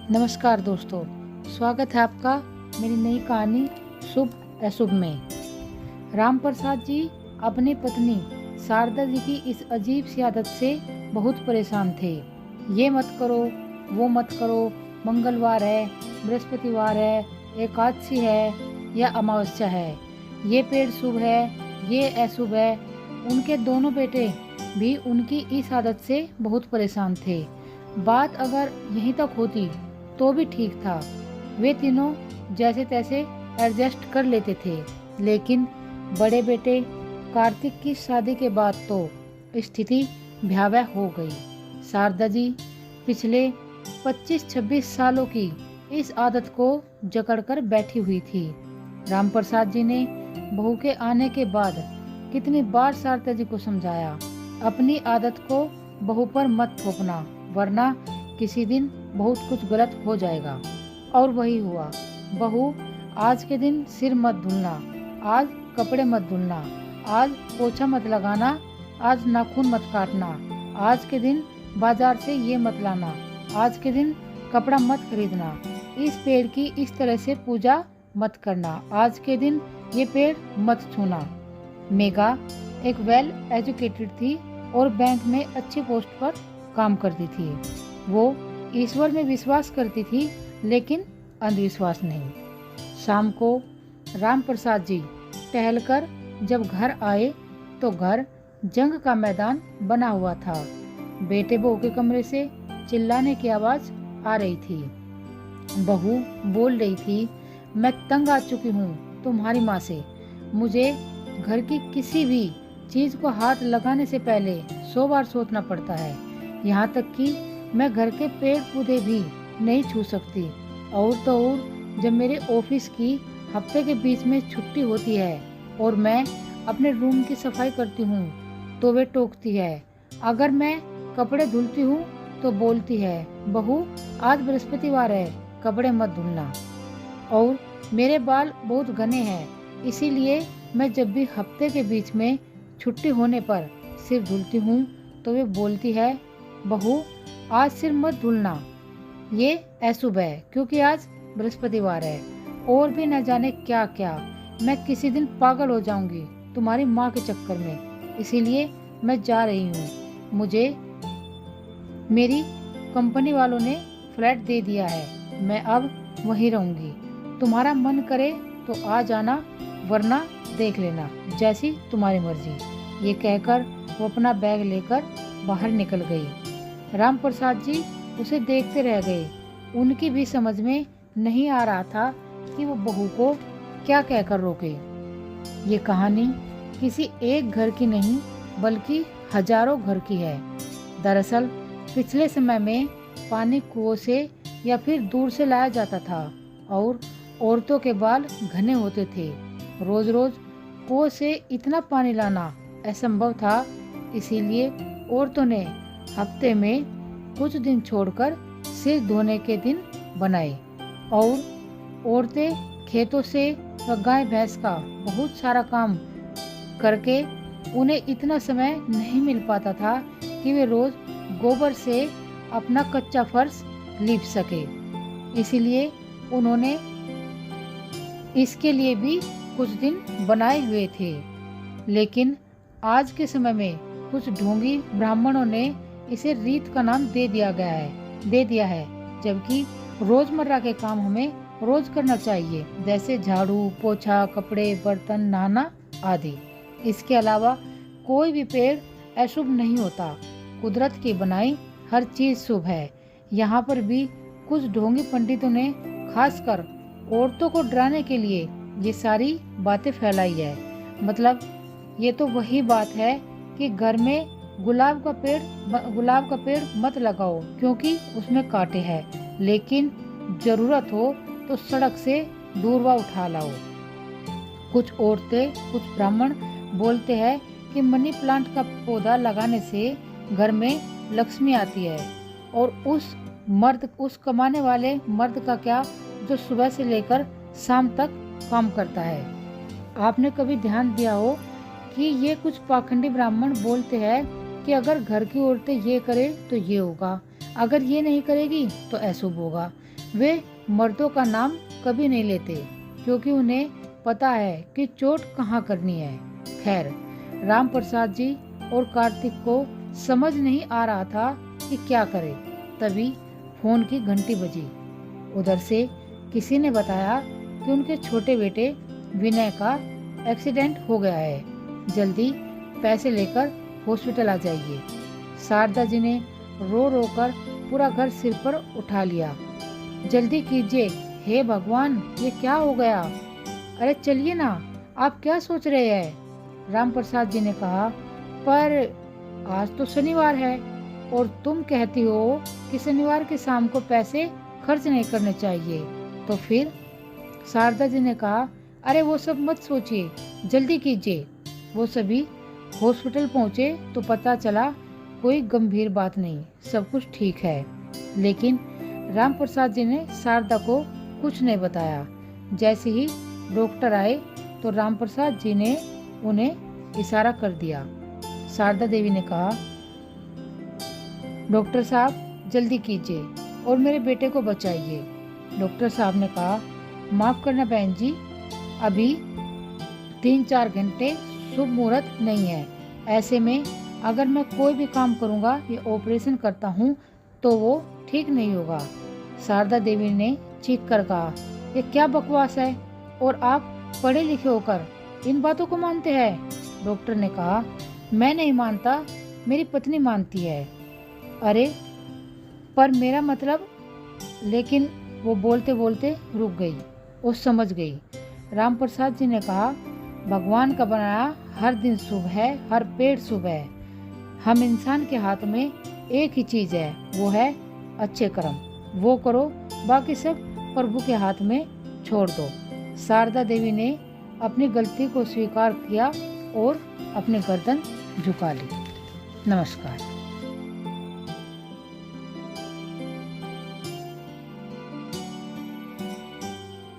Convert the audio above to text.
नमस्कार दोस्तों, स्वागत है आपका मेरी नई कहानी शुभ अशुभ में। राम प्रसाद जी अपनी पत्नी शारदा जी की इस अजीब सी आदत से बहुत परेशान थे। ये मत करो, वो मत करो, मंगलवार है, बृहस्पतिवार है, एकादशी है या अमावस्या है, ये पेड़ शुभ है, ये अशुभ है। उनके दोनों बेटे भी उनकी इस आदत से बहुत परेशान थे। बात अगर यहीं तक होती तो भी ठीक था, वे तीनों जैसे तैसे एडजस्ट कर लेते थे। लेकिन बड़े बेटे कार्तिक की शादी के बाद तो स्थिति भयावह हो गई। शारदा जी पिछले 25-26 सालों की इस आदत को जकड़कर बैठी हुई थी। राम प्रसाद जी ने बहू के आने के बाद कितनी बार शारदा जी को समझाया, अपनी आदत को बहू पर मत थोपना, वरना किसी दिन बहुत कुछ गलत हो जाएगा। और वही हुआ। बहू, आज के दिन सिर मत धुलना, आज कपड़े मत धुलना, आज पोछा मत लगाना, आज नाखून मत काटना, आज के दिन बाजार से ये मत लाना, आज के दिन कपड़ा मत खरीदना, इस पेड़ की इस तरह से पूजा मत करना, आज के दिन ये पेड़ मत छूना। मेघा एक वेल एजुकेटेड थी और बैंक में अच्छी पोस्ट पर काम करती थी। वो ईश्वर में विश्वास करती थी, लेकिन अंधविश्वास नहीं। शाम को राम प्रसाद जी टहलकर जब घर आए तो घर जंग का मैदान बना हुआ था। बेटे बहू के कमरे से चिल्लाने की आवाज आ रही थी। बहू बोल रही थी, मैं तंग आ चुकी हूँ तुम्हारी माँ से। मुझे घर की किसी भी चीज को हाथ लगाने से पहले 100 बार सोचना पड़ता है। यहाँ तक कि मैं घर के पेड़ पौधे भी नहीं छू सकती। और तो और जब मेरे ऑफिस की हफ्ते के बीच में छुट्टी होती है और मैं अपने रूम की सफाई करती हूँ तो वे टोकती है। अगर मैं कपड़े धुलती हूँ तो बोलती है, बहू आज बृहस्पतिवार है, कपड़े मत धुलना। और मेरे बाल बहुत घने हैं, इसीलिए मैं जब भी हफ्ते के बीच में छुट्टी होने पर सिर धुलती हूँ तो वे बोलती है, बहू आज सिर मत धुलना, ये अशुभ है क्योंकि आज बृहस्पतिवार है। और भी न जाने क्या क्या। मैं किसी दिन पागल हो जाऊंगी तुम्हारी माँ के चक्कर में, इसीलिए मैं जा रही हूँ। मुझे मेरी कंपनी वालों ने फ्लैट दे दिया है, मैं अब वहीं रहूंगी। तुम्हारा मन करे तो आ जाना, वरना देख लेना, जैसी तुम्हारी मर्जी। ये कहकर वो अपना बैग लेकर बाहर निकल गई। राम प्रसाद जी उसे देखते रह गए। उनकी भी समझ में नहीं आ रहा था कि वो बहू को क्या कहकर रोके। ये कहानी किसी एक घर की नहीं बल्कि हजारों घर की है। दरअसल पिछले समय में पानी कुओं से या फिर दूर से लाया जाता था और औरतों के बाल घने होते थे। रोज रोज कुओं से इतना पानी लाना असंभव था, इसीलिए औरतों ने हफ्ते में कुछ दिन छोड़कर सिर धोने के दिन बनाए। और औरतें खेतों से व गाय भैंस का बहुत सारा काम करके उन्हें इतना समय नहीं मिल पाता था कि वे रोज गोबर से अपना कच्चा फर्श लीप सके। इसीलिए उन्होंने इसके लिए भी कुछ दिन बनाए हुए थे। लेकिन आज के समय में कुछ ढोंगी ब्राह्मणों ने इसे रीत का नाम दे दिया है, जबकि रोजमर्रा के काम हमें रोज करना चाहिए, जैसे झाड़ू पोछा, कपड़े बर्तन नहाना आदि। इसके अलावा कोई भी पेड़ अशुभ नहीं होता। कुदरत की बनाई हर चीज शुभ है। यहाँ पर भी कुछ ढोंगी पंडितों ने खासकर औरतों को डराने के लिए ये सारी बातें फैलाई है। मतलब ये तो वही बात है कि घर में गुलाब का पेड़ मत लगाओ क्योंकि उसमें कांटे हैं, लेकिन जरूरत हो तो सड़क से दूर्वा उठा लाओ। कुछ औरतें, कुछ ब्राह्मण बोलते हैं कि मनी प्लांट का पौधा लगाने से घर में लक्ष्मी आती है। और उस कमाने वाले मर्द का क्या, जो सुबह से लेकर शाम तक काम करता है। आपने कभी ध्यान दिया हो कि ये कुछ पाखंडी ब्राह्मण बोलते हैं कि अगर घर की औरतें ये करे तो ये होगा, अगर ये नहीं करेगी तो अशुभ होगा। वे मर्दों का नाम कभी नहीं लेते क्योंकि उन्हें पता है कि चोट कहाँ करनी है। खैर, राम प्रसाद जी और कार्तिक को समझ नहीं आ रहा था कि क्या करे। तभी फोन की घंटी बजी। उधर से किसी ने बताया कि उनके छोटे बेटे विनय का एक्सीडेंट हो गया है, जल्दी पैसे लेकर हॉस्पिटल आ जाइए। शारदा जी ने रो रो कर पूरा घर सिर पर उठा लिया। जल्दी कीजिए, हे भगवान, ये क्या हो गया? अरे चलिए ना, आप क्या सोच रहे हैं? राम प्रसाद जी ने कहा, पर आज तो शनिवार है और तुम कहती हो कि शनिवार की शाम को पैसे खर्च नहीं करने चाहिए। तो फिर? शारदा जी ने कहा, अरे वो सब मत सोचिए, जल्दी कीजिए। वो सभी हॉस्पिटल पहुंचे तो पता चला कोई गंभीर बात नहीं, सब कुछ ठीक है। लेकिन राम प्रसाद जी ने शारदा को कुछ नहीं बताया। जैसे ही डॉक्टर आए तो राम प्रसाद जी ने उन्हें इशारा कर दिया। शारदा देवी ने कहा, डॉक्टर साहब जल्दी कीजिए और मेरे बेटे को बचाइए। डॉक्टर साहब ने कहा, माफ करना बहन जी, अभी 3-4 घंटे शुभ मुहूर्त नहीं है। ऐसे में अगर मैं कोई भी काम करूंगा या ऑपरेशन करता हूं तो वो ठीक नहीं होगा। शारदा देवी ने चीख कर कहा, ये क्या बकवास है और आप पढ़े लिखे होकर इन बातों को मानते हैं? डॉक्टर ने कहा, मैं नहीं मानता, मेरी पत्नी मानती है। अरे पर मेरा मतलब, लेकिन वो बोलते बोलते रुक गई और समझ गई। राम प्रसाद जी ने कहा, भगवान का बनाया हर दिन शुभ है, हर पेड़ शुभ है। हम इंसान के हाथ में एक ही चीज है, वो है अच्छे कर्म। वो करो, बाकी सब प्रभु के हाथ में छोड़ दो। शारदा देवी ने अपनी गलती को स्वीकार किया और अपनी गर्दन झुका ली। नमस्कार।